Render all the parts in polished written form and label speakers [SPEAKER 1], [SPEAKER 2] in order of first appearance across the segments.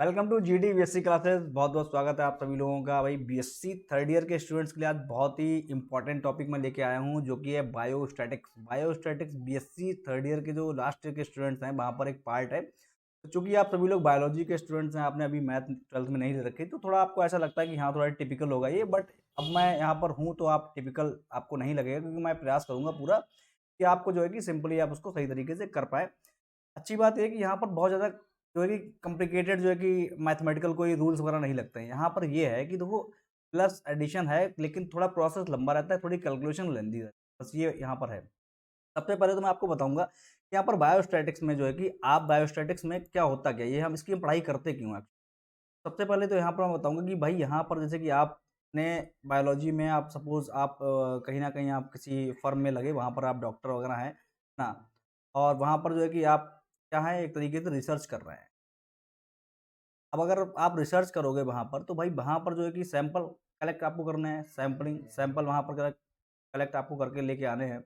[SPEAKER 1] Welcome to GD BSc classes. बहुत बहुत स्वागत है आप सभी लोगों का। भाई बीएससी थर्ड ईयर के स्टूडेंट्स के लिए आज बहुत ही इंपॉर्टेंट टॉपिक मैं लेके आया हूं, जो कि है बायोस्टैटिक्स बीएससी थर्ड ईयर के जो लास्ट ईयर के स्टूडेंट्स हैं वहां पर एक पार्ट है। तो चूंकि आप सभी लोग बायोलॉजी के स्टूडेंट्स हैं, आपने अभी मैथ ट्वेल्थ में नहीं ले रखी, तो थोड़ा आपको ऐसा लगता है कि हाँ थोड़ा टिपिकल होगा ये, बट अब मैं यहाँ पर हूँ तो आप टिपिकल आपको नहीं लगेगा, क्योंकि मैं प्रयास करूंगा पूरा कि आपको जो है कि सिंपली आप उसको सही तरीके से कर पाए। अच्छी बात यह है कि यहाँ पर बहुत ज़्यादा जो है कि कॉम्प्लिकेटेड जो है कि मैथमेटिकल कोई रूल्स वगैरह नहीं लगते हैं। यहाँ पर ये है कि देखो, प्लस एडिशन है लेकिन थोड़ा प्रोसेस लंबा रहता है, थोड़ी कैलकुलेशन लेंदी है, बस ये यहाँ पर है। सबसे पहले तो मैं आपको बताऊंगा कि यहाँ पर बायोस्टैटिक्स में जो है कि आप बायोस्टैटिक्स में क्या होता क्या है, ये हम इसकी हम पढ़ाई करते क्यों हैं। सबसे पहले तो यहाँ पर मैं बताऊंगा कि भाई यहाँ पर जैसे कि आपने बायोलॉजी में आप सपोज आप कहीं ना कहीं आप किसी फर्म में लगे, वहाँ पर आप डॉक्टर वगैरह हैं ना, और वहाँ पर जो है कि आप क्या है, एक तरीके से रिसर्च कर रहे हैं। अब अगर आप रिसर्च करोगे वहाँ पर, तो भाई वहाँ पर जो है कि सैंपल कलेक्ट आपको करने हैं, सैंपल वहाँ पर कलेक्ट आपको करके लेके आने हैं।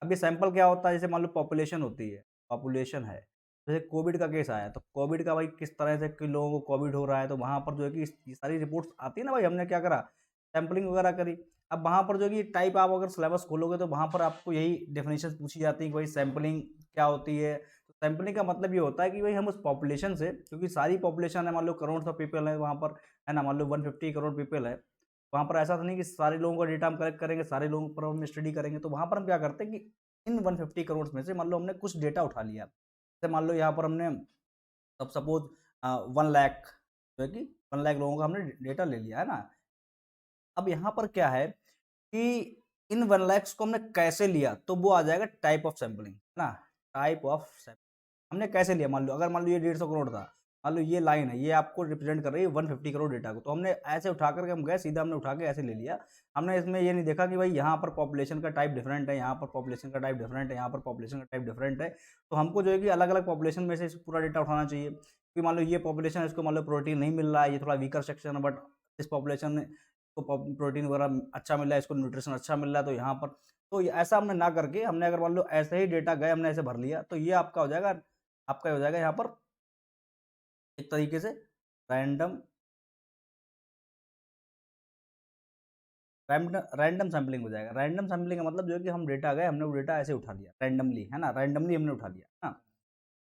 [SPEAKER 1] अब ये सैंपल क्या होता है, जैसे मान लो पॉपुलेशन होती है, पॉपुलेशन है, जैसे कोविड का केस आया, तो कोविड का भाई किस तरह से कि लोगों को कोविड हो रहा है, तो वहाँ पर जो है कि ये सारी रिपोर्ट्स आती है ना भाई, हमने क्या करा, सैम्पलिंग वगैरह करी। अब वहाँ पर जो है कि टाइप आप अगर सिलेबस खोलोगे तो वहाँ पर आपको यही डेफिनेशन पूछी जाती है कि भाई सैम्पलिंग क्या होती है। सैंपलिंग का मतलब ये होता है कि भाई हम उस पॉपुलेशन से, क्योंकि सारी पॉपुलेशन है, मान लो करोड़ ऑफ पीपल है वहाँ पर, है ना, मान लो 150 करोड़ पीपल है वहाँ पर। ऐसा तो नहीं कि सारे लोगों का डेटा हम कलेक्ट करेंगे, सारे लोगों पर हम स्टडी करेंगे। तो वहाँ पर हम क्या करते हैं कि इन 150 करोड़ में से मान लो हमने कुछ डेटा उठा लिया, जैसे मान लो यहाँ पर हमने अब सपोज 1 लाख जो है कि 1 लाख लोगों का हमने डेटा ले लिया, है ना। अब यहाँ पर क्या है कि इन 1 लाख को हमने कैसे लिया, तो वो आ जाएगा टाइप ऑफ सैम्पलिंग, है ना। टाइप ऑफ हमने कैसे लिया, मान लो अगर मान लो ये 150 करोड़ था, मान लो ये लाइन है, ये आपको रिप्रेजेंट कर रही है 150 करोड़ डेटा को, तो हमने ऐसे उठा करके हम गए सीधा, हमने उठा के ऐसे ले लिया। हमने इसमें ये नहीं देखा कि भाई यहाँ पर पॉपुलेशन का टाइप डिफरेंट है, यहाँ पर पॉपुलेशन का टाइप डिफरेंट है, यहाँ पर पॉपुलेशन का टाइप डिफरेंट है। तो हमको जो है कि अलग अलग पॉपुलेशन में से पूरा डेटा उठाना चाहिए, क्योंकि मान लो ये पॉपुलेशन, इसको मान लो प्रोटीन नहीं मिल रहा है, ये थोड़ा वीकर सेक्शन है, बट इस पॉपुलेशन को प्रोटीन वगैरह अच्छा मिल रहा है, इसको न्यूट्रिशन अच्छा मिल रहा है, तो यहाँ पर तो ऐसा हमने ना करके, हमने अगर मान लो ऐसे ही डेटा गए हमने ऐसे भर लिया, तो ये आपका हो जाएगा यहाँ पर एक तरीके से रैंडम रैंडम सैम्पलिंग हो जाएगा। रैंडम सैम्पलिंग का मतलब जो है कि हम डेटा गए, हमने वो डेटा ऐसे उठा लिया रैंडमली, है ना, रैंडमली हमने उठा लिया, है ना।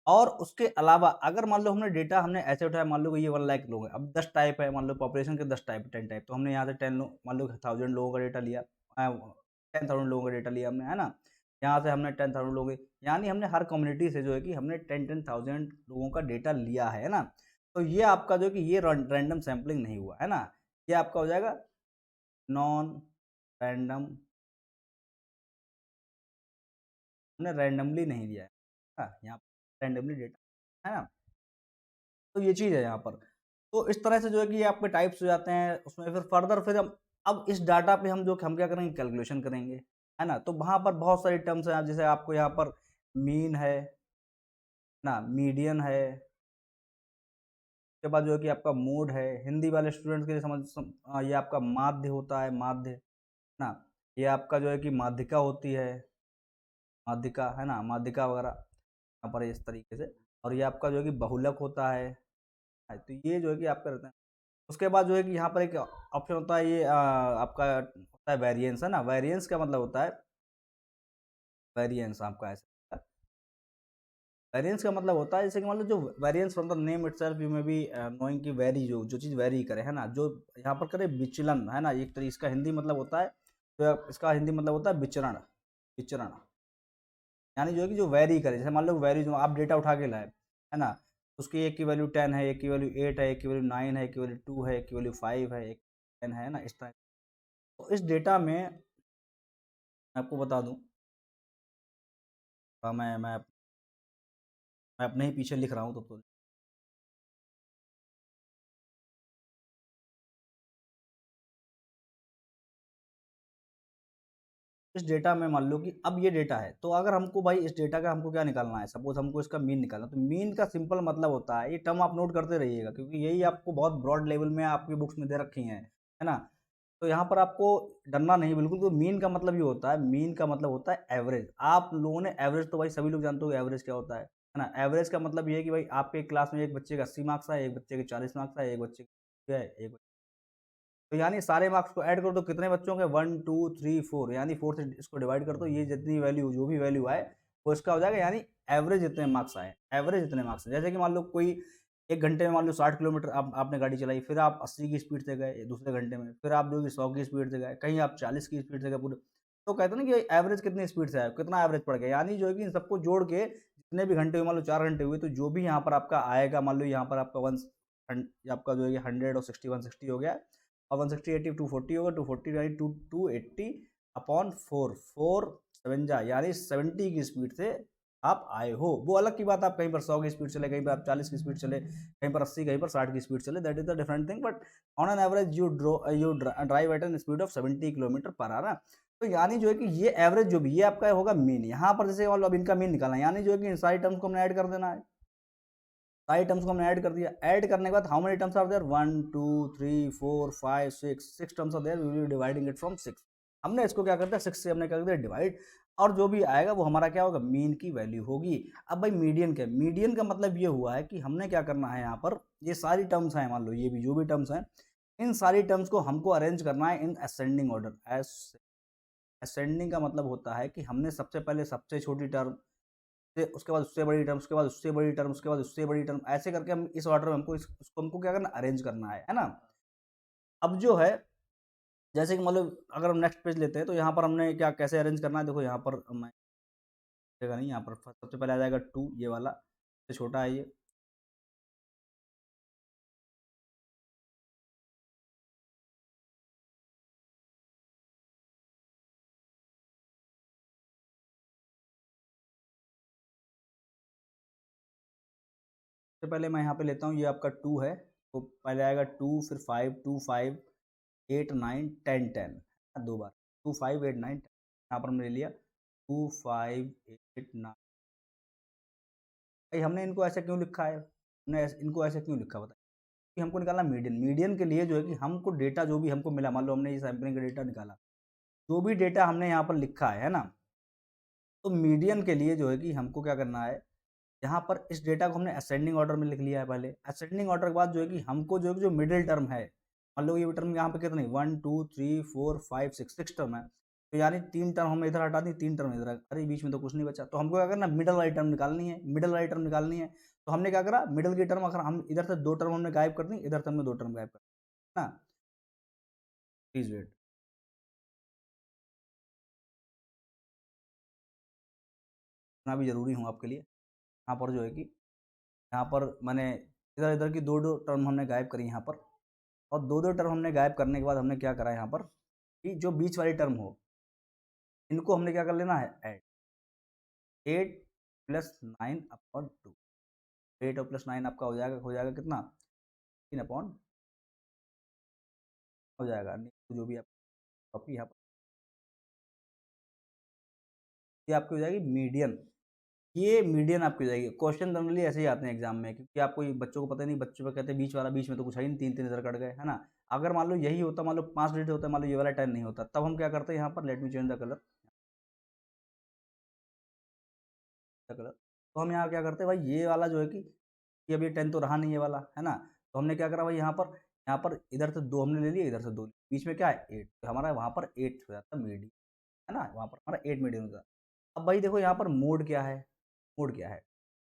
[SPEAKER 1] और उसके अलावा अगर मान लो हमने डेटा हमने ऐसे उठाया, मान लो कि ये 1 लाख लोग हैं, अब 10 टाइप है, मान लो पॉपुलेशन के 10 टाइप, 10 टाइप, तो हमने यहाँ से 10 लोग, मान लो 1000 लोगों का डेटा लिया, 10,000 लोगों का डेटा लिया हमने, है ना। यहाँ से हमने 10,000 लोग, यानी हमने हर कम्युनिटी से जो है कि हमने 10,000 लोगों का डेटा लिया है ना। तो ये आपका जो है कि ये रैंडम सैम्पलिंग नहीं हुआ, है ना। ये आपका हो जाएगा नॉन रैंडम, हमने रैंडमली नहीं लिया है, यहाँ रैंडमली डेटा, है ना। तो ये चीज़ है यहाँ पर। तो इस तरह से जो है कि ये आपके टाइप्स हो जाते हैं, उसमें फिर फर्दर फिर हम अब इस डाटा पे हम क्या करेंगे, कैलकुलेशन करेंगे, है ना। तो वहाँ पर बहुत सारी टर्म्स हैं, जैसे आपको यहाँ पर मीन है ना, मीडियन है, उसके बाद जो है कि आपका मोड है, हिंदी वाले स्टूडेंट्स के लिए ये आपका माध्य होता है, माध्य, है ना। ये आपका जो है कि माध्यिका होती है, माध्यिका, है ना, माध्यिका वगैरह यहाँ पर इस तरीके से। और ये आपका जो है कि बहुलक होता है। तो ये जो है कि आपका रहता है। उसके बाद जो है कि यहाँ पर एक ऑप्शन होता है, ये आपका होता है वेरिएंस, है ना। वेरिएंस का मतलब होता है, वेरिएंस आपका ऐसा, वेरिएंस का मतलब होता है जैसे कि मान लो जो variance from the name itself you may be knowing की वेरी, जो चीज़ वेरी करे, है ना, जो यहाँ पर करे विचलन, है ना। एक तरीके इसका हिंदी मतलब होता है, तो इसका हिंदी मतलब होता है विचरण, विचरण, यानी जो है कि जो वेरी करे, जैसे मान लो वेरी, जो आप डेटा उठा के लाए, है ना, उसकी एक की वैल्यू 10 है, एक की वैल्यू 8 है, एक की वैल्यू 9 है, एक की वैल्यू 2 है, एक की वैल्यू 5 है, एक 10 है ना, इस तरह। तो इस डेटा में मैं आपको बता दूं, मैं अपने ही पीछे लिख रहा हूँ, तो इस डेटा में मान लो कि अब ये डेटा है, तो अगर हमको भाई इस डेटा का हमको क्या निकालना है, सपोज हमको इसका मीन निकालना, तो मीन का सिंपल मतलब होता है, ये टर्म आप नोट करते रहिएगा, क्योंकि यही आपको बहुत ब्रॉड लेवल में आपकी बुक्स में दे रखी हैं, है ना। तो यहाँ पर आपको डरना नहीं बिल्कुल। तो मीन का मतलब ये होता है, मीन का मतलब होता है एवरेज। आप लोगों ने एवरेज, तो भाई सभी लोग जानते हो एवरेज क्या होता है है ना। एवरेज का मतलब ये है कि भाई आपके क्लास में एक बच्चे के 80 मार्क्स आए, एक बच्चे के 40 मार्क्स आए, एक बच्चे के है, एक, तो यानी सारे मार्क्स को ऐड कर दो, कितने बच्चों के 1 2 3 4, यानी 4 से इसको डिवाइड कर दो, ये जितनी वैल्यू जो भी वैल्यू आए वो इसका हो जाएगा, यानी एवरेज इतने मार्क्स आए, एवरेज इतने मार्क्स। जैसे कि मान लो कोई एक घंटे में मान लो 60 किलोमीटर आपने गाड़ी चलाई, फिर आप 80 की स्पीड से गए दूसरे घंटे में, फिर आप जो कि 100 की स्पीड से गए, कहीं आप 40 की स्पीड से गए पूरे, तो कहते हैं ना कि एवरेज कितनी स्पीड से आया, कितना एवरेज पड़ गया, यानी जो है कि इन सबको जोड़ के जितने भी घंटे हुए, मान लो 4 घंटे हुए, तो जो भी यहाँ पर आपका आएगा, मान लो यहाँ पर आपका आपका जो है 100 और 60 160 हो गया, और 160 80 240 होगा, 240 यानी 280 अपॉन 4 7 यानी 70 की स्पीड से आप आए हो। वो अलग की बात, आप कहीं पर 100 की स्पीड चले, कहीं पर आप 40 की स्पीड चले, कहीं पर 80, कहीं पर 60 की स्पीड चले, that is the different thing, but on an average you drive at an speed of 70 kilometre per hour. तो यानी जो है कि ये एवरेज जो भी ये आपका होगा मीन, यहाँ पर जैसे अब इनका मीन निकालना है, यानी जो है कि इन सारी टर्म्स को हमने ऐड कर देना है, सारी टर्म्स को हमने ऐड कर दिया, ऐड करने के बाद how many terms are there, 1 2 3 4 5 6 terms are there, we will be dividing it from 6, हमने इसको क्या कर दिया 6 से हमने कर दिया डिवाइड, और जो भी आएगा वो हमारा क्या होगा, मीन की वैल्यू होगी। अब भाई मीडियन का मतलब ये हुआ है कि हमने क्या करना है, यहाँ पर ये सारी टर्म्स हैं, मान लो ये भी जो भी टर्म्स हैं, इन सारी टर्म्स को हमको अरेंज करना है इन असेंडिंग ऑर्डर। असेंडिंग का मतलब होता है कि हमने सबसे पहले सबसे छोटी टर्म, उसके बाद उससे बड़ी टर्म, उसके बाद उससे बड़ी टर्म, उसके बाद उससे बड़ी टर्म, ऐसे करके हम इस ऑर्डर में हमको इसको हमको क्या करना, अरेंज करना है ना। अब जो है जैसे कि मतलब अगर हम नेक्स्ट पेज लेते हैं, तो यहाँ पर हमने क्या कैसे अरेंज करना है, देखो यहाँ पर मैं नहीं, यहाँ पर सबसे पहले आ जाएगा 2, ये वाला सबसे छोटा है ये, सबसे पहले मैं यहाँ पे लेता हूँ, ये आपका 2 है, तो पहले आएगा 2, फिर 5 2 5 8 9 10 10, दो बार 2 5 8 9 10, यहाँ पर हमने ले लिया 2 5 8 9। भाई हमने इनको ऐसे क्यों लिखा है, हमने इनको ऐसे क्यों लिखा बताइए, कि हमको निकालना मीडियन, मीडियन के लिए जो है कि हमको डेटा जो भी हमको मिला, मान लो हमने ये सैम्पलिंग का डेटा निकाला, जो भी डेटा हमने यहाँ पर लिखा है ना, तो मीडियन के लिए जो है कि हमको क्या करना है, यहाँ पर इस डेटा को हमने असेंडिंग ऑर्डर में लिख लिया है पहले, असेंडिंग ऑर्डर के बाद जो है कि हमको जो है जो मिडिल टर्म है, मान लो ये टर्म यहाँ पे कितनी 1 2 3 4 5 6 टर्म है, तो यानी 3 टर्म हमने इधर हटा दी, 3 टर्म इधर, अरे बीच में तो कुछ नहीं बचा, तो हमको क्या करना, मिडल वाली टर्म निकालनी है, मिडल वाली टर्म निकालनी है, तो हमने क्या करा, मिडल की टर्म अगर हम इधर से 2 टर्म हमने गायब कर दी, इधर से हमने 2 टर्म गायब कर दी ना, प्लीज वेट, इतना भी जरूरी हूँ आपके लिए, यहाँ पर जो है कि यहाँ पर मैंने इधर इधर की दो दो टर्म हमने गायब करी यहाँ पर, और दो दो टर्म हमने गायब करने के बाद हमने क्या करा यहाँ पर, कि जो बीच वाली टर्म हो इनको हमने क्या कर लेना है, ऐड 8 प्लस 9 अपॉन 2, 8 और प्लस 9 आपका हो जाएगा कितना, 3 अपॉन हो जाएगा, जो भी आप कॉपी यहाँ पर, ये आपकी हो जाएगी मीडियन, ये मीडियन आपकी हो जाएगी। क्वेश्चन जनरली ऐसे ही आते हैं एग्जाम में, क्योंकि आपको बच्चों को पता नहीं, बच्चों को कहते हैं बीच वाला, बीच में तो कुछ है ही नहीं, 3 3 इधर कट गए, है ना। अगर मान लो यही होता, मान लो 5 डिजिट होता, मान लो ये वाला 10 नहीं होता, तब हम क्या करते हैं यहाँ पर, let me change the colour, तो हम यहाँ क्या करते हैं भाई, ये वाला जो है कि ये अभी 10 तो रहा नहीं ये वाला, है ना, तो हमने क्या करा भाई, यहाँ पर इधर से 2 हमने ले लिया, इधर से 2, बीच में क्या है 8, तो हमारा वहाँ पर 8 हो जाता है मीडियन, है ना, वहाँ पर हमारा 8 मीडियन होता है। अब भाई देखो यहाँ पर मोड क्या है, मोड क्या है,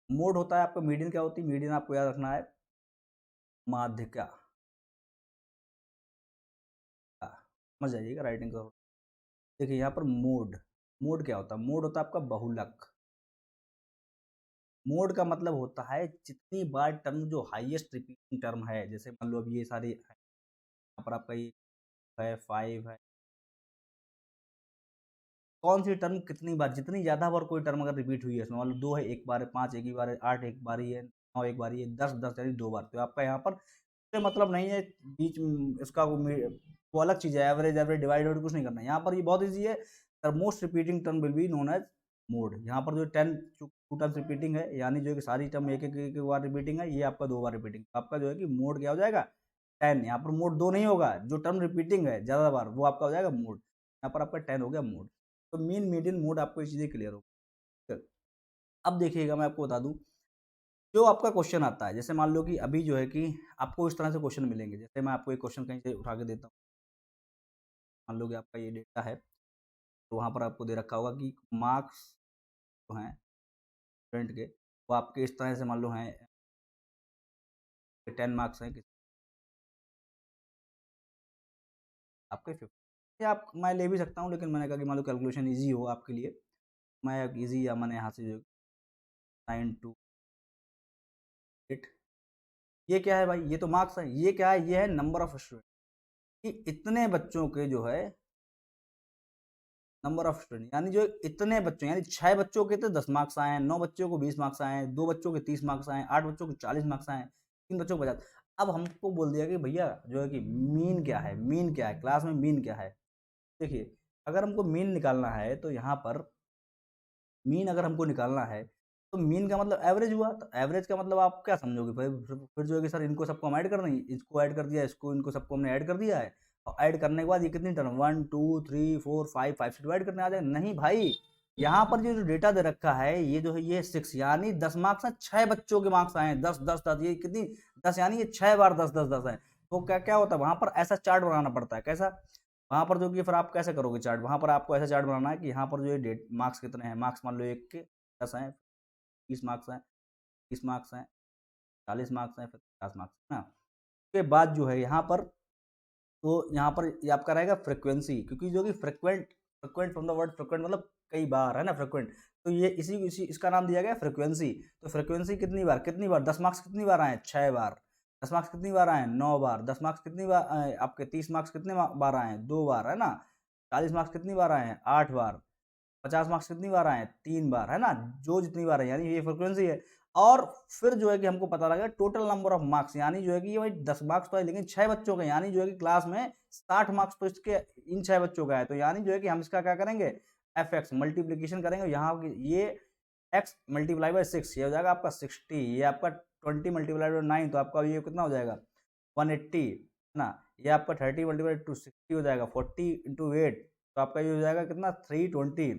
[SPEAKER 1] मोड होता है आपका, मीडियन क्या होती है, मीडियन आपको याद रखना है माध्यिका, समझ जाइएगा राइटिंग का। देखिए यहाँ पर मोड, मोड क्या होता है, मोड होता है आपका बहुलक, मोड का मतलब होता है जितनी बार टर्म जो हाईएस्ट रिपीटिंग टर्म है, जैसे मान लो अब ये सारे यहाँ पर आपका ये है 5 है, कौन सी टर्म कितनी बार, जितनी ज़्यादा बार कोई टर्म अगर रिपीट हुई है इसमें, मान लो 2 है एक बार है, 5 एक ही बार है, 8 एक बार ही है, 9 एक बार ही है, 10 10 यानी 2 बार, तो आपका यहाँ पर कोई मतलब नहीं है बीच इसका वो अलग चीज़ है, एवरेज एवरेज डिवाइड कुछ नहीं करना है। यहाँ पर ये बहुत ईजी है, the most repeating term will be known as mode. यहाँ पर जो 2 टाइम्स रिपीटिंग है, यानी जो कि सारी टर्म एक बार रिपीटिंग है, ये आपका 2 बार रिपीटिंग, आपका जो है कि मोड क्या हो जाएगा 10, यहाँ पर मोड 2 नहीं होगा, जो टर्म रिपीटिंग है ज़्यादा बार वो आपका हो जाएगा मोड, यहाँ पर आपका 10 हो गया मोड। तो मीन मीडियन मोड आपको ये चीज़ें क्लियर हो। अब देखिएगा मैं आपको बता दूं जो आपका क्वेश्चन आता है, जैसे मान लो कि अभी जो है कि आपको इस तरह से क्वेश्चन मिलेंगे, जैसे मैं आपको एक क्वेश्चन कहीं से उठा के देता हूँ। मान लो कि आपका ये डेटा है, तो वहाँ पर आपको दे रखा होगा कि मार्क्स जो हैं स्टूडेंट के, वो आपके इस तरह से मान लो हैं, 10 मार्क्स हैं, आपके 50, या आप मैं ले भी सकता हूँ, लेकिन मैंने कहा कि मान लो कैलकुलेशन ईज़ी हो आपके लिए, मैं ईज़ी या मैंने यहाँ से जो 9 टू 8, ये क्या है भाई? ये तो मार्क्स है। ये क्या है? ये है नंबर ऑफ स्टूडेंट, कि इतने बच्चों के जो है नंबर ऑफ स्टूडेंट, यानी जो इतने बच्चों, यानी 6 बच्चों के तो 10 मार्क्स आए हैं, 9 बच्चों को 20 मार्क्स आए हैं, 2 बच्चों के 30 मार्क्स आए हैं, 8 बच्चों को 40 मार्क्स आए हैं, 3 बच्चों को 50। अब हमको बोल दिया कि भैया जो है कि मीन क्या है? मीन क्या है? क्लास में मीन क्या है? देखिए, अगर हमको मीन निकालना है तो यहाँ पर मीन अगर हमको निकालना है, तो मीन का मतलब एवरेज हुआ, तो एवरेज का मतलब आप क्या समझोगे? फिर जो है कि सर इनको सबको हम ऐड कर देंगे, इसको ऐड कर दिया, इसको, इनको सबको हमने ऐड कर दिया है, और ऐड करने के बाद ये कितनी टर्म 1 2 3 4 5 5 से डिवाइड करने आ जाएगा? नहीं भाई, यहाँ पर जो डेटा दे रखा है, ये जो है ये 6, यानी 10 मार्क्स हैं, 6 बच्चों के मार्क्स आए हैं, 10 10 10, ये कितनी 10, यानी ये 6 बार 10 10 10 है। तो क्या क्या होता है वहां पर? ऐसा चार्ट बनाना पड़ता है। कैसा? वहाँ पर जो कि फिर आप कैसे करोगे चार्ट? वहाँ पर आपको ऐसा चार्ट बनाना है कि यहाँ पर जो ये डेट मार्क्स कितने हैं, मार्क्स मान लो एक के 10 हैं, 20 मार्क्स हैं, 30 मार्क्स हैं, 40 मार्क्स हैं, फिर 50 मार्क्स है ना। उसके बाद जो है यहाँ पर, तो यहाँ पर ये आपका रहेगा फ्रीक्वेंसी, क्योंकि जो कि frequent, frequent from the word frequent मतलब कई बार, है ना, फ्रीक्वेंट। तो ये इसी इसका नाम दिया गया फ्रीक्वेंसी। तो फ्रीक्वेंसी कितनी बार 10 मार्क्स कितनी बार आए? 6 बार। 10 मार्क्स कितनी बार आए? 9 बार। 10 मार्क्स कितनी बार आए? आपके 30 मार्क्स कितने बार आए? 2 बार, है ना। 40 मार्क्स कितनी बार आए हैं? 8 बार। 50 मार्क्स कितनी बार आए? 3 बार, है ना? जो जितनी बार है, यानी ये फ्रीक्वेंसी है। और फिर जो है कि हमको पता लगा टोटल नंबर ऑफ मार्क्स, यानी जो है कि ये भाई 10 मार्क्स तो है, लेकिन 6 बच्चों का, यानी जो है कि क्लास में 60 मार्क्स तो इसके इन 6 बच्चों का है। तो यानी जो है कि हम इसका क्या करेंगे? एफएक्स मल्टीप्लिकेशन करेंगे। यहाँ ये एक्स मल्टीप्लाई बाय 6, ये हो जाएगा आपका 60, ये आपका 20 मल्टीप्लाई बाय 9, तो आपका ये कितना हो जाएगा? 180, है ना। ये आपका 30 मल्टीप्लाई टू 60 हो जाएगा, 40 इंटू 8, तो आपका ये हो जाएगा कितना? 320।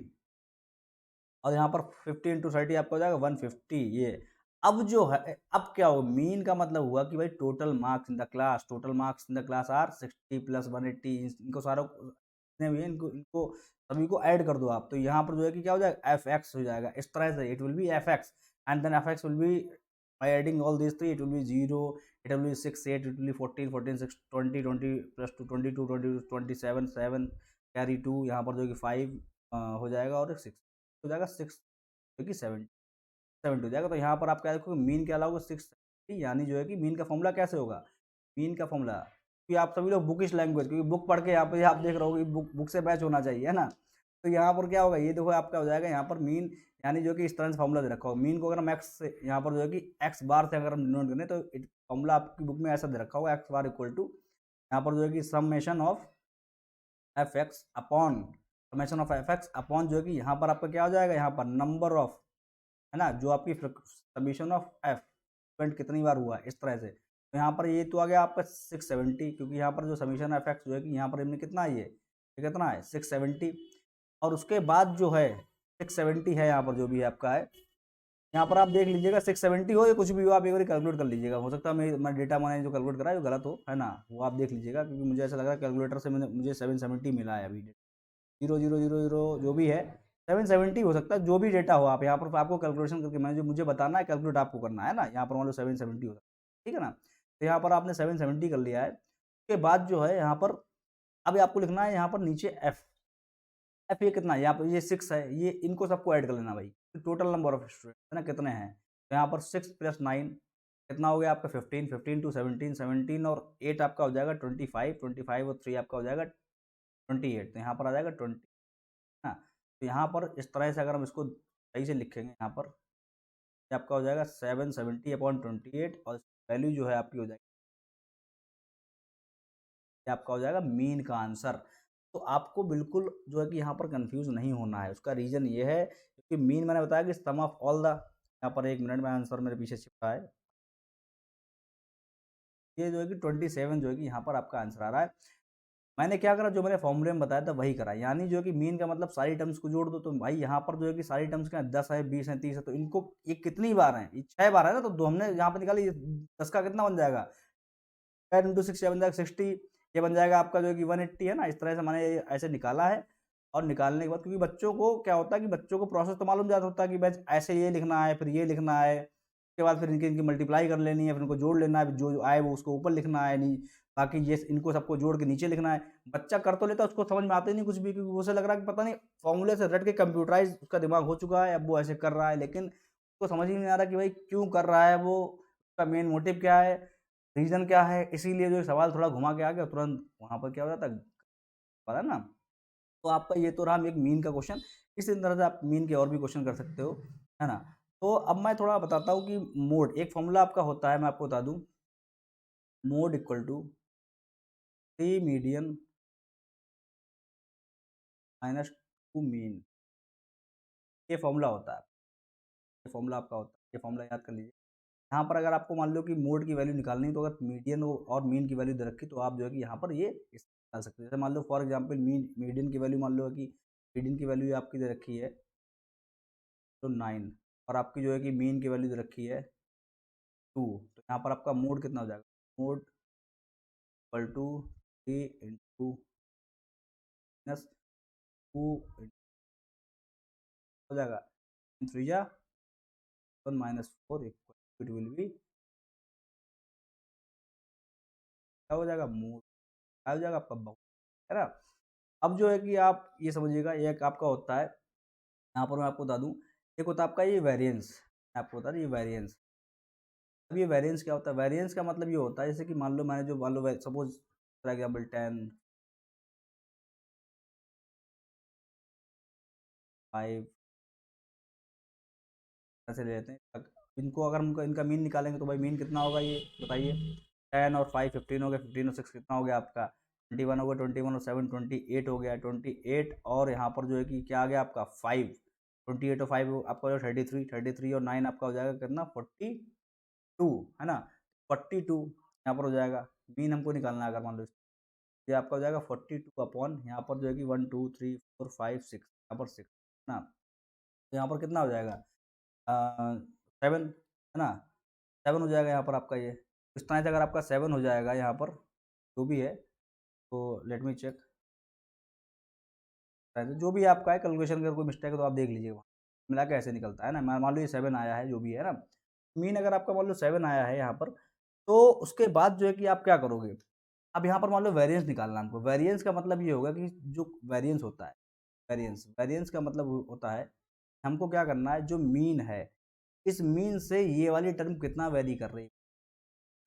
[SPEAKER 1] और यहाँ पर 50 इंटू 30 आपका हो जाएगा 150। ये अब जो है, अब क्या होगा? मीन का मतलब हुआ कि भाई total marks in the class, total marks in the class are 60 plus 180, इनको सारों जितने भी हैं, इनको इनको सभी को ऐड कर दो आप। तो यहाँ पर जो है कि क्या हो जाएगा? एफ एक्स हो जाएगा। इस तरह से it will be F X, and then F X will be by adding all these three, it will be 0, it will be 6 8, it will be 14 14 6 20 20 plus 2 22 20 27 7 carry 2, यहाँ पर जो कि 5 हो जाएगा, और 6 हो जाएगा, 6 जो कि 70 हो जाएगा। तो यहाँ पर आप क्या देखोगे? मीन क्या लाओगे? 670, यानी जो है कि मीन का फॉर्मूला कैसे होगा? मीन का फॉर्मूला, क्योंकि आप सभी लोग बुकिश लैंग्वेज, क्योंकि बुक पढ़ के आप देख रहे हो कि बुक से मैच होना चाहिए, है ना। तो यहाँ पर क्या होगा? ये देखो आपका हो जाएगा यहाँ पर मीन, यानी जो कि इस तरह से फॉर्मूला दे रखा होगा। मीन को अगर हम एक्स से, यहाँ पर जो है कि एक्स बार से अगर हम डिनोट करें, तो फॉर्मूला आपकी बुक में ऐसा दे रखा होगा, एक्स बार इक्वल टू, यहाँ पर जो है कि summation of F x upon, summation of F x upon जो है कि यहाँ पर आपका क्या हो जाएगा? यहाँ पर नंबर ऑफ, है ना, जो आपकी समीशन ऑफ एफ फ्रिक्वेंट कितनी बार हुआ, इस तरह से। तो यहाँ पर ये तो आ गया आपका 670, क्योंकि यहाँ पर जो समीशन ऑफ एक्स जो है कि यहाँ पर हमने कितना है, ये कितना है? 670। और उसके बाद जो है 670 है, यहाँ पर जो भी है आपका है, यहाँ पर आप देख लीजिएगा 670 हो या कुछ भी हो, आप एक बार कैलकुलेट कर लीजिएगा। हो सकता है मैं डेटा मैंने जो कैलकुलेट करा है वो गलत हो, है ना, वो आप देख लीजिएगा, क्योंकि मुझे ऐसा लग रहा है कैलकुलेटर से मुझे 770 मिला है अभी। 0000 जो भी है 770 हो सकता है, जो भी डेटा हो। आप यहाँ पर आपको कैलकुलेशन करके, मैं जो मुझे बताना है कैलकुलेट आपको करना है ना, यहाँ पर मान लो 770 हो सकता है, ठीक है ना। तो यहाँ पर आपने 770 कर लिया है। उसके बाद जो है यहाँ पर अब आपको लिखना है यहाँ पर नीचे एफ। एफ ये कितना है? यहाँ पर ये 6 है, ये इनको सबको ऐड कर लेना भाई। टोटल नंबर ऑफ स्टूडेंट है ना कितने हैं, तो यहाँ पर 6 प्लस 9 कितना हो गया आपका? 15, 15 टू 17, 17 और 8 आपका हो जाएगा 25, 25 और 3 आपका हो जाएगा 28, तो यहाँ पर आ जाएगा 20, है ना। तो यहाँ पर इस तरह से अगर हम इसको सही से लिखेंगे, यहाँ पर ये आपका हो जाएगा 770 अपॉन 28, और वैल्यू जो है आपकी हो जाएगी, ये आपका हो जाएगा मीन का आंसर। तो आपको बिल्कुल जो है कि यहाँ पर कंफ्यूज नहीं होना है। उसका रीज़न ये है क्योंकि मीन मैंने बताया कि सम ऑफ ऑल द, यहाँ पर 1 मिनट में आंसर मेरे पीछे छिपा है, ये जो है कि 27 जो है कि यहाँ पर आपका आंसर आ रहा है। मैंने क्या करा, जो मैंने फॉर्मूले में बताया था वही करा, यानी जो है कि मीन का मतलब सारी टर्म्स को जोड़ दो, तो भाई यहाँ पर जो है कि सारी टर्म्स क्या है, 10 है, 20 है, 30 है, तो इनको ये कितनी बार है, ये 6 बार है ना, तो दो हमने यहाँ पे निकाली, ये 10 का कितना बन जाएगा, 10 इंटू 6 बन जाएगा 60, ये बन जाएगा आपका जो है कि 180 है ना। इस तरह से मैंने ये ऐसे निकाला है। और निकालने के बाद, क्योंकि बच्चों को क्या होता है कि बच्चों को प्रोसेस तो मालूम जाता होता है कि बस ऐसे ये लिखना है, फिर ये लिखना है, उसके बाद फिर इनकी इनकी मल्टीप्लाई कर लेनी है, फिर इनको जोड़ लेना है, जो आए वो उसको ऊपर लिखना है, नहीं बाकी ये इनको सबको जोड़ के नीचे लिखना है। बच्चा कर तो लेता है, उसको समझ में आता ही नहीं कुछ भी, क्योंकि उसे लग रहा है कि पता नहीं फॉर्मूले से रट के कंप्यूटराइज उसका दिमाग हो चुका है, अब वो ऐसे कर रहा है, लेकिन उसको समझ ही नहीं आ रहा कि भाई क्यों कर रहा है वो, उसका मेन मोटिव क्या है, रीज़न क्या है। इसीलिए जो सवाल थोड़ा घुमा के आ गया, तुरंत वहाँ पर क्या हो जाता है, पता है ना। तो आपका ये तो रहा एक मीन का क्वेश्चन। इसी तरह से आप मीन के और भी क्वेश्चन कर सकते हो, है ना। तो अब मैं थोड़ा बताता हूँ कि मोड, एक फॉर्मूला आपका होता है, मैं आपको बता दूँ, mode equal to C median minus two mean, ये फॉर्मूला होता है, ये फॉर्मूला आपका होता है, ये फॉर्मूला याद कर लीजिए। यहाँ पर अगर आपको मान लो कि मोड की वैल्यू निकालनी है, तो अगर मीडियन और मीन की वैल्यू दे रखी, तो आप जो है कि यहाँ पर ये निकाल सकते हैं। जैसे मान लो फॉर एग्जांपल मीडियन की वैल्यू मान लो कि मीडियन की वैल्यू आपकी दे रखी है तो 9, और आपकी जो है कि मीन की वैल्यू दे रखी है 2, तो यहाँ पर आपका मोड कितना हो जाएगा, mode equal to 3 into minus 2 हो जाएगा, थ्री जा 1 minus 4 equal, it will be क्या हो जाएगा, मोड क्या हो जाएगा आपका बहु, है ना। अब जो है कि आप ये समझिएगा, एक आपका होता है, यहाँ पर मैं आपको बता दूँ, एक होता है आपका ये वेरिएंस, मैं आपको बता दूँ ये वेरिएंस। अब ये वेरिएंस क्या होता है, वेरिएंस का मतलब ये होता है, जैसे कि मान लो मैंने जो मान लो सपोज फॉर एग्जाम्पल 10, 5 ऐसे ले लेते हैं। इनको अगर हम इनका मीन निकालेंगे तो भाई मीन कितना होगा, ये बताइए। 10 और 5 15 हो गया, 15 और 6 कितना हो गया आपका, 21 हो गया, 21 और 7 28 हो गया, 28, और यहाँ पर जो है कि क्या आ गया आपका 5, 28 और 5 आपका हो जाएगा 33, 33 और 9 आपका हो जाएगा कितना 42, है ना। 42 यहाँ पर हो जाएगा, मीन हमको निकालना है, अगर मान लो ये आपका हो जाएगा 42 अपॉन यहाँ पर जो है कि 1 2 3 4 5 6, यहाँ पर 6 ना, तो यहाँ पर कितना हो जाएगा 7, है ना, 7 हो जाएगा यहाँ पर आपका ये। इस तरह से अगर आपका 7 हो जाएगा यहाँ पर जो भी है, तो लेट मी चेक, जो भी आपका है कैलकुलेशन, अगर कोई मिस्टेक है तो आप देख लीजिए, वहाँ मिला के ऐसे निकलता है ना। मान लो ये 7 आया है जो भी है ना, मीन अगर आपका मान लो 7 आया है यहाँ पर, तो उसके बाद जो है कि आप क्या करोगे, अब यहाँ पर मान लो वेरिएंस निकालना हमको। वेरिएंस का मतलब ये होगा कि जो वेरिएंस होता है, वेरिएंस वेरिएंस का मतलब होता है, हमको क्या करना है, जो मीन है, इस मीन से ये वाली टर्म कितना वेरी कर रही है,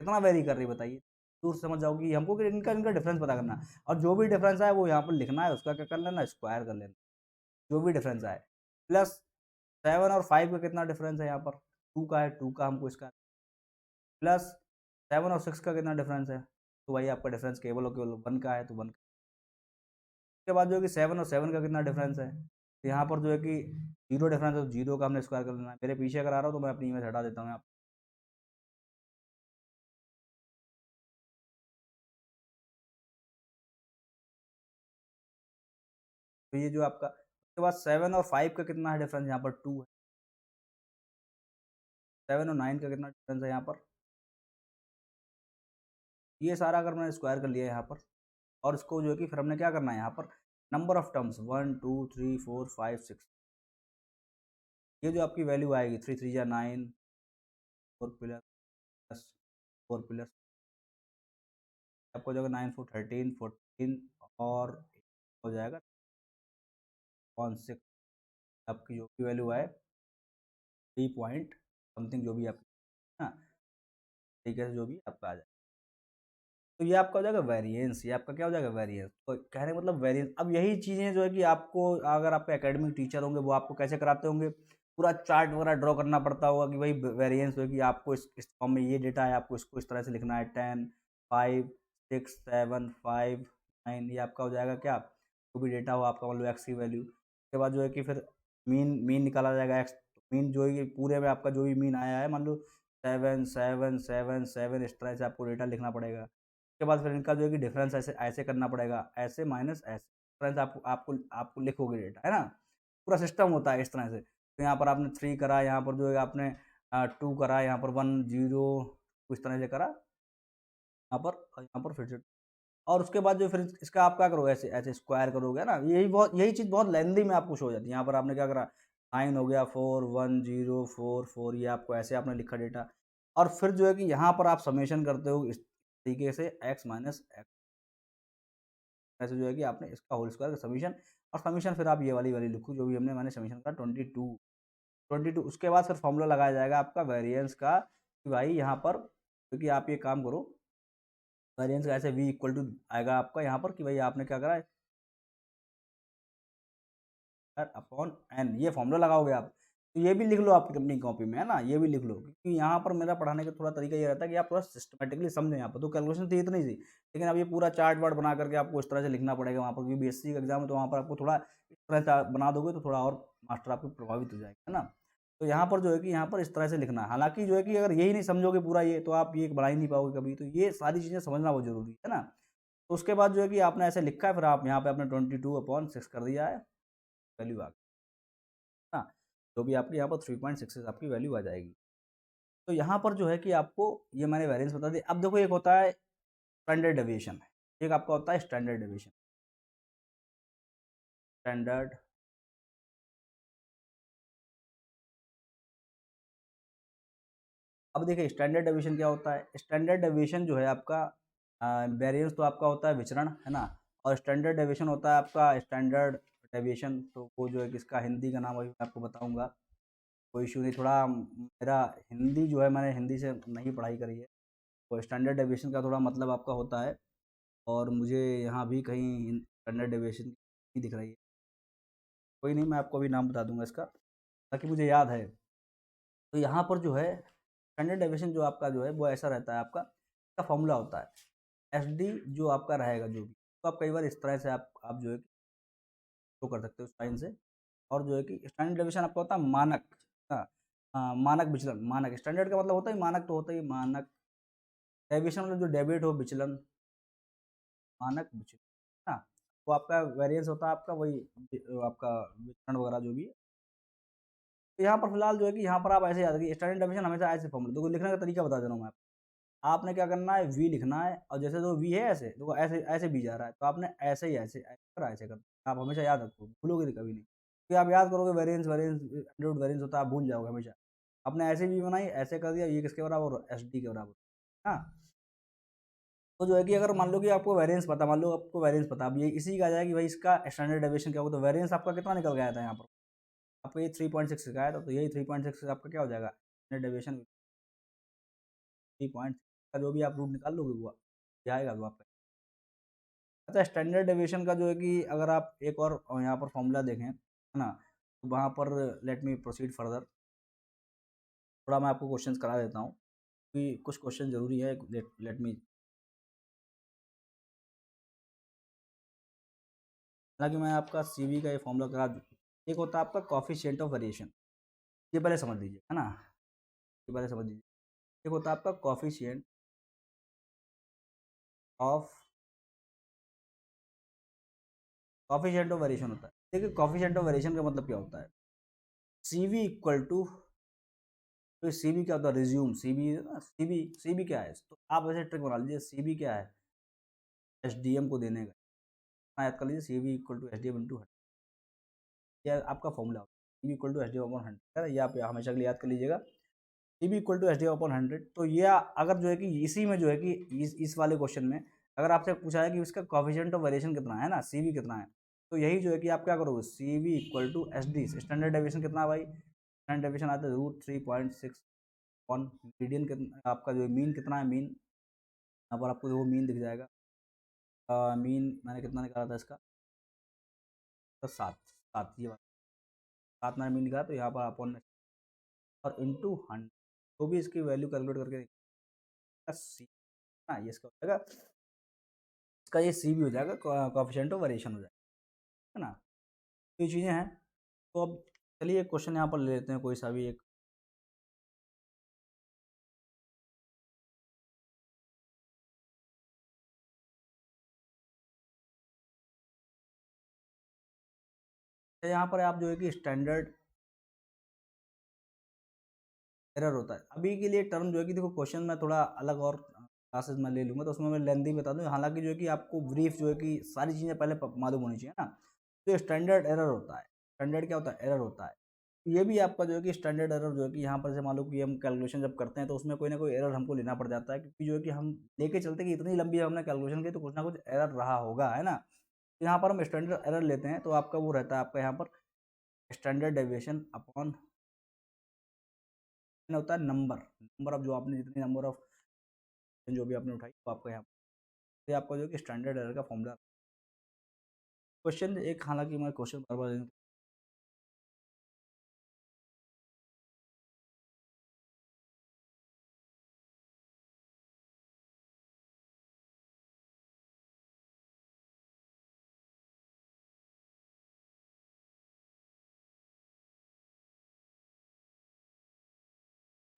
[SPEAKER 1] कितना वेरी कर रही है बताइए। दूर समझ जाओ कि हमको कि इनका इनका डिफरेंस पता करना है, और जो भी डिफरेंस आए वो यहाँ पर लिखना है, उसका क्या कर लेना, स्क्वायर कर लेना, जो भी डिफरेंस आए। प्लस 7 और 5 का कितना डिफरेंस है यहाँ पर, 2 का है, 2 का हमको इसका, प्लस 7 और 6 का कितना डिफरेंस है, तो वही आपका डिफरेंस केवल और केवल 1 का है, तो 1। उसके बाद जो है कि 7 और 7 का कितना डिफरेंस है, तो यहाँ पर जो है कि जीरो डिफरेंस है, तो जीरो का हमने स्क्वायर कर लेना है। मेरे पीछे अगर आ रहा हो तो मैं अपनी इमेज हटा देता हूँ यहाँ, तो ये जो आपका, उसके बाद 7 और 5 का कितना है डिफरेंस, यहाँ पर 2 है। 7 और 9 का कितना डिफरेंस है यहाँ पर, ये सारा अगर मैंने स्क्वायर कर लिया यहाँ पर, और इसको जो है कि फिर हमने क्या करना है यहाँ पर, नंबर ऑफ टर्म्स 1 2 3 4 5 6, ये जो आपकी वैल्यू आएगी 3 3 या 9, 4 प्लस 4 प्लस आपको हो जाएगा 9 4 13 14, और हो जाएगा 6, आपकी जो भी वैल्यू आए 3 पॉइंट समथिंग जो भी आपकी, हाँ तरीके से जो भी आपका आ जाए, तो ये आपका हो जाएगा वेरिएंस, ये आपका क्या हो जाएगा वेरिएंस। तो कहने का मतलब वेरिएंस। अब यही चीज़ें जो है कि आपको, अगर आपके एकेडमिक टीचर होंगे वो आपको कैसे कराते होंगे, पूरा चार्ट वगैरह ड्रॉ करना पड़ता होगा कि भाई वेरिएंस हो कि आपको इस फॉर्म में ये डेटा है, आपको इसको इस तरह से लिखना है, 10 5 6 7 5 9, ये आपका हो जाएगा क्या, जो भी डेटा हो आपका, मान लो एक्स की वैल्यू। उसके बाद जो है कि फिर मीन मीन निकाला जाएगा, एक्स मीन जो है कि पूरे में आपका जो भी मीन आया है, मान लो 7 7 7 7, इस तरह से आपको डेटा लिखना पड़ेगा। उसके बाद फिर इनका जो है कि डिफरेंस ऐसे ऐसे करना पड़ेगा, ऐसे माइनस ऐसे, डिफरेंस आपको आपको आपको लिखोगे डेटा, है ना? पूरा सिस्टम होता है इस तरह से। तो यहाँ पर आपने 3 करा, यहाँ पर जो है आपने 2 करा, यहाँ पर 1 0 इस तरह से करा, यहाँ पर फिर से, और उसके बाद जो फिर इसका आप क्या करोगे, ऐसे ऐसे स्क्वायर करोगे, है ना? यही चीज़ बहुत लेंदी में आपको शो हो जाती है। यहाँ पर आपने क्या करा, 9 हो गया, 4 1 0 4 4, ये आपको ऐसे आपने लिखा डेटा, और फिर जो है कि यहाँ पर आप समेशन करते हो इस तरीके से x माइनस एक्स, ऐसे जो है कि आपने इसका होल स्क्वायर का समीशन, और समीशन फिर आप ये वाली वैल्यू लिखो जो भी हमने मैंने समीशन करा 22। उसके बाद फिर फॉर्मूला लगाया जाएगा आपका वेरिएंस का, कि भाई यहाँ पर क्योंकि आप ये काम करो, वेरिएंस का ऐसे v इक्वल टू आएगा आपका यहाँ पर, कि भाई आपने क्या करा है अपॉन एन, ये फॉर्मूला लगाओगे आप। तो ये भी लिख लो आपकी अपनी कॉपी में, है ना? ये भी लिख लो, क्योंकि यहाँ पर मेरा पढ़ाने का थोड़ा तरीका ये रहता है कि आप थोड़ा सिस्टमेटिकली समझें। यहाँ पर तो कैलकुलेशन थी इतनी सी, लेकिन अब ये पूरा चार्ट वार्ट बना करके आपको इस तरह से लिखना पड़ेगा वहाँ पर, क्योंकि बीएससी का एग्जाम है, तो वहाँ पर आपको थोड़ा इस तरह से बना दोगे तो थोड़ा और मास्टर आपको प्रभावित हो जाएगा, है ना? तो यहाँ पर जो है कि यहाँ पर इस तरह से लिखना है। हालांकि जो है कि अगर यही नहीं समझोगे पूरा ये, तो आप ये बना ही नहीं पाओगे कभी। तो ये सारी चीज़ें समझना बहुत जरूरी है ना? तो उसके बाद जो है कि आपने ऐसे लिखा है, फिर आप यहाँ पे आपने 22/6 कर दिया है, वैल्यू आ गई ना, जो भी आपके यहाँ पर 3.66 आपकी वैल्यू आ जाएगी। तो यहाँ पर जो है कि आपको ये मैंने वेरिएंस बता दी। अब देखो, एक होता है स्टैंडर्ड डेविएशन, एक आपका होता है स्टैंडर्ड डेविएशन। स्टैंडर्ड अब देखिए स्टैंडर्ड डेविएशन क्या होता है। स्टैंडर्ड डेविएशन जो है आपका, वेरिएंस तो आपका होता है विचरण, है ना? और स्टैंडर्ड डेविएशन होता है आपका स्टैंडर्ड डेविएशन। तो वो जो है किसका हिंदी का नाम अभी मैं आपको बताऊंगा, कोई इशू नहीं। थोड़ा मेरा हिंदी जो है, मैंने हिंदी से नहीं पढ़ाई करी है, तो स्टैंडर्ड डेविएशन का थोड़ा मतलब आपका होता है, और मुझे यहाँ भी कहीं स्टैंडर्ड डेविएशन नहीं दिख रही है। कोई नहीं, मैं आपको अभी नाम बता दूंगा इसका, ताकि मुझे याद है। तो यहाँ पर जो है स्टैंडर्ड डेविएशन जो आपका जो है वो ऐसा रहता है, आपका इसका फॉर्मूला होता है एस डी, जो आपका रहेगा जो भी, तो आप कई बार इस तरह से आप जो है शो कर सकते हो साइन से। और जो है कि स्टैंडर्ड डेविएशन आपका होता है मानक, हाँ, मानक विचलन। मानक स्टैंडर्ड का मतलब होता है मानक, तो होता ही मानक। डेविएशन मतलब जो डेबिट हो, विचलन, मानक विचलन, हाँ। वो आपका वेरिएंस होता है आपका, वही आपका विचरण वगैरह जो भी है। तो यहाँ पर फिलहाल जो है कि यहाँ पर आप ऐसे याद रखिए, स्टैंडर्ड डेविएशन हमेशा ऐसे फॉर्मूला, तो लिखने का तरीका बता दे रहा हूँ मैं आपको। आपने क्या करना है, वी लिखना है, और जैसे जो वी है ऐसे देखो, ऐसे ऐसे बी जा रहा है, तो आपने ऐसे ही ऐसे ऐसे करना। आप हमेशा याद रखो, भूलोगे कभी नहीं, क्योंकि आप याद करोगे वेरिएंस वेरिएंस एंड्रॉइड वेरिएंस होता है, आप भूल जाओगे हमेशा। आपने ऐसे भी बनाई, ऐसे कर दिया, ये किसके बराबर, एस डी के बराबर, हाँ। तो जो है कि अगर मान लो कि आपको वेरिएंस पता, मान लो आपको वेरिएंस पता, अब ये इसी का आ जाएगा कि भाई इसका स्टैंडर्ड डेविएशन क्या होगा, तो वेरिएंस आपका कितना निकल गया था यहाँ पर, आपको ये 3.6 का आया था, तो यही 3.6 आपका क्या हो जाएगा, स्टैंडर्ड डेविएशन 3 का जो भी आप रूट निकाल लोगे वो ये आएगा वो आपका। अच्छा, स्टैंडर्ड डेविएशन का जो है कि अगर आप एक और यहाँ पर फॉर्मूला देखें, है ना, तो वहाँ पर लेट मी प्रोसीड फर्दर, थोड़ा मैं आपको क्वेश्चंस करा देता हूँ, कि कुछ क्वेश्चन जरूरी है। लेट मी, हालांकि मैं आपका सीवी का ये फॉर्मूला करा दूँ। एक होता है आपका कॉफिशिएंट ऑफ वेरिएशन, ये पहले समझ लीजिए, है ना, ये पहले समझ लीजिए। एक होता है आपका coefficient of coefficient of variation होता है। देखिए कॉफिशिएंट ऑफ वेरिएशन का मतलब क्या होता है, सीवी इक्वल टू, तो सीवी क्या होता है, रिज्यूम सीवी, सीवी सीवी क्या है, तो आप ऐसे ट्रिक बना लीजिए, सीवी क्या है, एसडीएम को देने का, याद कर लीजिए, CV equal to SDM into 100, यह आपका फॉर्मूला होता है, CV equal to SDM upon 100, ये आप हमेशा के लिए याद कर लीजिएगा, CV equal to SDM upon 100। तो ये अगर जो है कि इसी में जो है कि इस वाले क्वेश्चन में अगर आपसे पूछा है कि इसका कॉफिशिएंट ऑफ वेरिएशन कितना है ना, सीवी कितना है, तो यही जो है कि आप क्या करोगे, CV equal to S D, standard deviation कितना है भाई, स्टैंडर्ड डेविएशन आता है √3.6 ऑन मीडियन, कितना आपका जो मीन कितना है, मीन यहाँ पर आपको वो मीन दिख जाएगा। मीन मैंने कितना निकाला था इसका, तो 7 7, ये बात 7 मैंने मीन निकाला, तो यहाँ पर अपॉन और इंटू 100, तो भी इसकी वैल्यू कैलकुलेट करके सी, हाँ ये इसका हो जाएगा, इसका ये सी भी हो जाएगा, कॉफिशिएंट ऑफ वेरिएशन हो जाएगा, है ना। तो ये चीज़ें हैं। तो अब चलिए एक क्वेश्चन यहाँ पर ले लेते हैं, कोई सा भी एक। तो यहाँ पर आप जो है कि स्टैंडर्ड एरर होता है। अभी के लिए टर्म जो है कि देखो क्वेश्चन में थोड़ा अलग और क्लासेस में ले लूँगा तो उसमें मैं लेंथी बता दूँ, हालांकि जो है कि आपको ब्रीफ जो है कि सारी चीज़ें पहले मालूम होनी चाहिए ना। तो स्टैंडर्ड एरर होता है, स्टैंडर्ड क्या होता है, एरर होता है। ये भी आपका जो है कि स्टैंडर्ड एरर जो है कि यहाँ पर से मान लो कि हम कैलकुलेशन जब करते हैं तो उसमें कोई ना कोई एरर हमको लेना पड़ जाता है, क्योंकि जो है कि हम लेके चलते कि इतनी लंबी हमने कैलकुलेशन की तो कुछ ना कुछ एरर रहा होगा, है ना। तो यहाँ पर हम स्टैंडर्ड एरर लेते हैं तो आपका वो रहता है आपका यहाँ पर स्टैंडर्ड डेविएशन अपॉन होता है नंबर नंबर ऑफ, जो आपने जितनी नंबर ऑफ जो भी आपने उठाई तो आपका यहाँ ये आपका जो है कि स्टैंडर्ड एरर का फॉर्मूला। क्वेश्चन एक, हालांकि मैं क्वेश्चन बार बार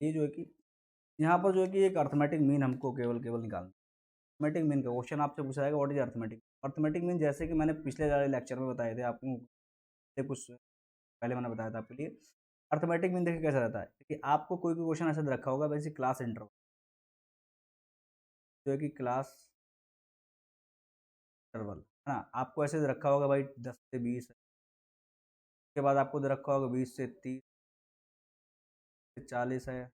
[SPEAKER 1] ये जो है कि यहाँ पर जो है कि एक अर्थमेटिक मीन हमको केवल केवल निकालना। अर्थमेटिक मीन का क्वेश्चन आपसे पूछा जाएगा, what is arithmetic. Arithmetic mean जैसे कि मैंने पिछले वाले लेक्चर में बताए थे आपको, कुछ पहले मैंने बताया था आपके लिए। अर्थमेटिक मीन देखिए कैसा रहता है कि आपको कोई भी क्वेश्चन ऐसा रखा होगा वैसे क्लास इंटरवल जो है कि क्लास इंटरवल है ना, आपको ऐसे रखा होगा भाई 10 से 20 है, उसके बाद आपको दे रखा होगा 20 से 30 से 40 है,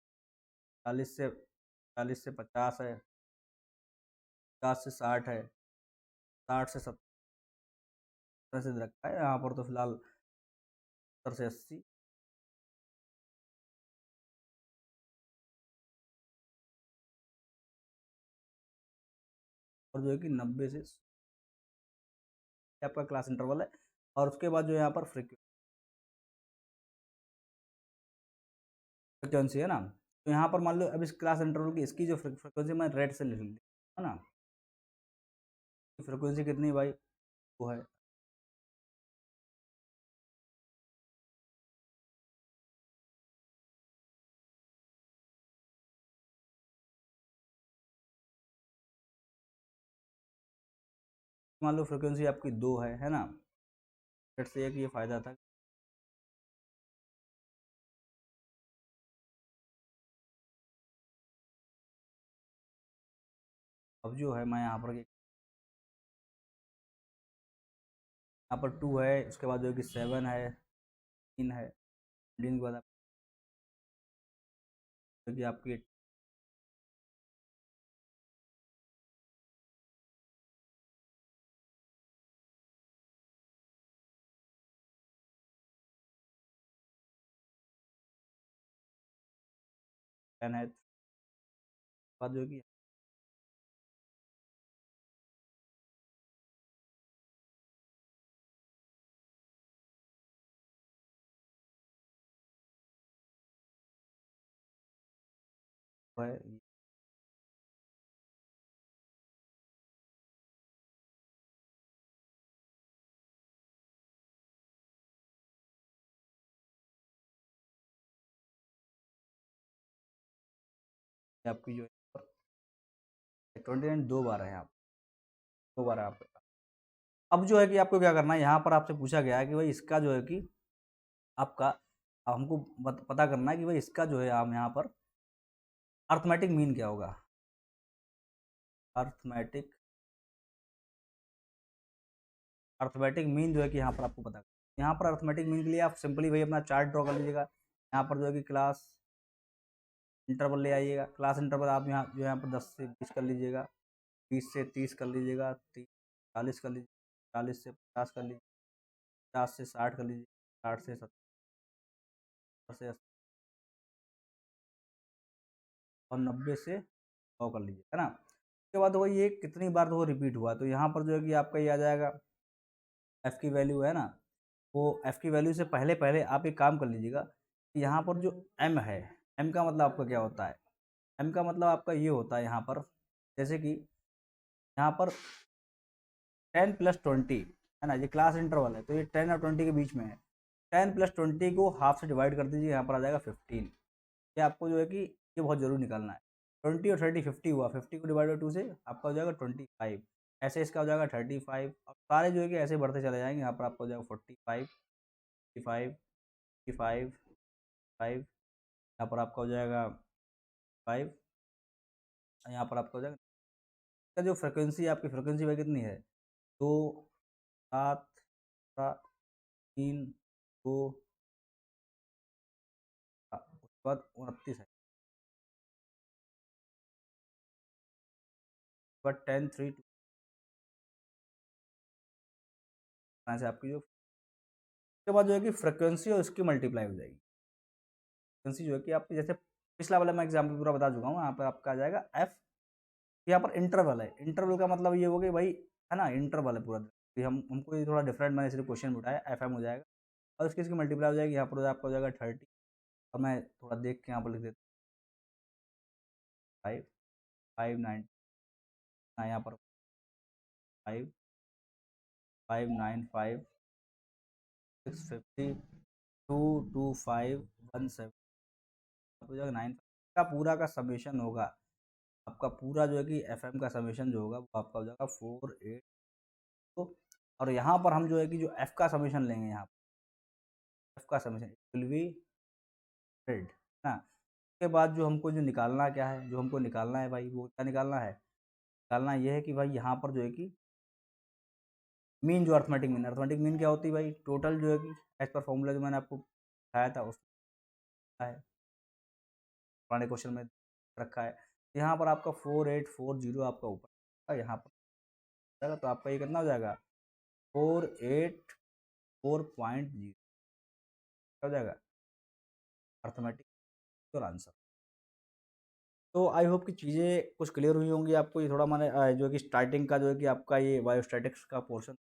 [SPEAKER 1] 40 से 50 है, 50 से 60 है, 60 से 70 से रखा है। यहाँ पर तो फिलहाल 70 से 80 और जो है कि 90 से आपका क्लास इंटरवल है। और उसके बाद जो यहाँ पर फ्रिक्वेंसी है ना, तो यहाँ पर मान लो अब इस क्लास इंटरवल की इसकी जो फ्रिक्वेंसी मैं रेड से लिख ली है ना, फ्रिक्वेंसी कितनी भाई वो है, मान लो फ्रिक्वेंसी आपकी 2 है ना। रेड से एक ये फायदा था, अब जो है मैं यहाँ पर 2 है, उसके बाद जो है कि 7 है, 3 है, 3 के बाद जो कि आपकी 10 है, बाद जो है कि वो है ये आपकी जो है 29 दो बार है, आप 2 बार है आपके पास। अब जो है कि आपको क्या करना है, यहाँ पर आपसे पूछा गया है कि भाई इसका जो है कि आपका, अब हमको पता करना है कि भाई इसका जो है हम यहाँ पर अर्थमेटिक मीन क्या होगा। अर्थमेटिक अर्थमेटिक मीन जो है कि यहाँ पर आपको पता, यहाँ पर अर्थमेटिक मीन के लिए आप सिंपली भाई अपना चार्ट ड्रॉ कर लीजिएगा। यहाँ पर जो है कि क्लास इंटरवल ले आइएगा, क्लास इंटरवल आप यहाँ जो यहाँ पर 10 से 20 कर लीजिएगा, 20 से 30 कर लीजिएगा, 40 कर लीजिए, 40 से 50 कर लीजिए, 50 से 60 कर लीजिए, 60 से 70 से 80 और 90 से 100 कर लीजिए, है ना। उसके बाद वही ये कितनी बार तो वो रिपीट हुआ, तो यहाँ पर जो है कि आपका ये आ जाएगा एफ़ की वैल्यू है ना, वो एफ़ की वैल्यू से पहले पहले आप एक काम कर लीजिएगा कि यहाँ पर जो एम है, एम का मतलब आपका क्या होता है, एम का मतलब आपका ये होता है यहाँ पर, जैसे कि यहाँ पर 10 + 20 है ना, ये क्लास इंटरवल है तो ये 10 और 20 के बीच में है। 10 + 20 को हाफ से डिवाइड कर दीजिए, यहाँ पर आ जाएगा 15। ये आपको जो है कि ये बहुत जरूर निकालना है। 20 और 30 50 हुआ, 50 को डिवाइड बाई 2 से आपका हो जाएगा 25, ऐसे इसका हो जाएगा 35 और सारे जो है कि ऐसे बढ़ते चले जाएंगे, यहाँ पर आपका हो जाएगा 45, 5 5 5 यहाँ पर आपका हो जाएगा 5, यहाँ पर आपका हो जाएगा। इसका जो फ्रिक्वेंसी है, आपकी फ्रिक्वेंसी वह कितनी है? 2 7 3 2 उसके बाद 29 है, बट 10 3 2 से आपकी जो उसके बाद जो है कि फ्रिक्वेंसी और इसकी मल्टीप्लाई हो जाएगी। फ्रिक्वेंसी जो है कि आपकी, जैसे पिछला वाला मैं एग्जाम्पल पूरा बता चुका हूँ, यहाँ पर आपका आ जाएगा एफ। यहाँ पर इंटरवल है, इंटरवल का मतलब ये हो गया भाई, है ना, इंटरवल है पूरा। कि हमको ये थोड़ा डिफरेंट मैंने सिर्फ क्वेश्चन उठाया, एफ एम हो जाएगा और इसकी मल्टीप्लाई हो जाएगी। यहाँ पर आपका हो जाएगा 30, और मैं थोड़ा देख के यहाँ पर लिख देता हूँ 5 5 9, यहाँ पर 5 5 9 5 6 50 2 2 5 1 7 हो जाएगा 9 का पूरा का समेशन होगा। आपका पूरा जो है कि एफ एम का समेशन जो होगा वो आपका हो जाएगा 4 8 तो। और यहाँ पर हम जो है कि जो एफ का समेशन लेंगे, यहाँ पर एफ का समेशन विल बी ग्रेड ना। उसके बाद जो हमको जो निकालना क्या है, जो हमको निकालना है भाई, वो क्या निकालना है? निकालना ये है कि भाई यहाँ पर जो है कि मीन, जो अर्थमेटिक मीन क्या होती है भाई? टोटल जो है कि एज पर फॉर्मूला जो मैंने आपको बताया था उस है, पुराने क्वेश्चन में रखा है। यहाँ पर आपका 4840 आपका ऊपर यहाँ पर जाएगा, तो आपका ये कितना हो जाएगा? 484.0 हो जाएगा अर्थमेटिक और आंसर। तो आई होप कि चीज़ें कुछ क्लियर हुई होंगी आपको। ये थोड़ा मैंने जो कि स्टार्टिंग का जो है कि आपका ये बायोस्टैटिक्स का पोर्शन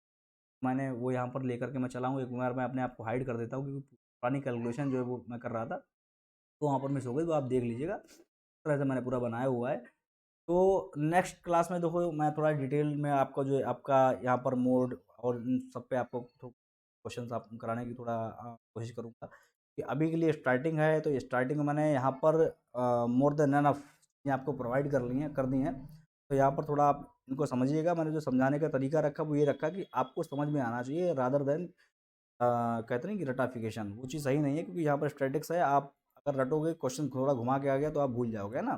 [SPEAKER 1] मैंने वो यहाँ पर लेकर के मैं चला हूँ। एक बार मैं अपने आप को हाइड कर देता हूँ, क्योंकि पुरानी कैलकुलेशन जो है वो मैं कर रहा था तो वहाँ पर मिस हो गई, तो आप देख लीजिएगा। इस तरह से मैंने पूरा बनाया हुआ है। तो नेक्स्ट क्लास में देखो मैं थोड़ा डिटेल में आपका जो है आपका यहाँ पर मोड और इन सब पे आपको क्वेश्चन आप कराने की थोड़ा कोशिश करूँगा। कि अभी के लिए स्टार्टिंग है, तो स्टार्टिंग में मैंने यहाँ पर मोर देन एनफ ये आपको प्रोवाइड कर दी हैं। तो यहाँ पर थोड़ा आप इनको समझिएगा। मैंने जो समझाने का तरीका रखा वो ये रखा कि आपको समझ में आना चाहिए, रादर देन कहते हैं कि रटाफिकेशन, वो चीज़ सही नहीं है। क्योंकि यहाँ पर स्टैटिक्स है, आप अगर रटोगे, क्वेश्चन थोड़ा घुमा के आ गया तो आप भूल जाओगे ना।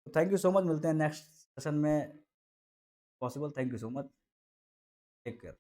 [SPEAKER 1] तो थैंक यू सो मच, मिलते हैं नेक्स्ट सेशन में possible. Thank you so much, take care.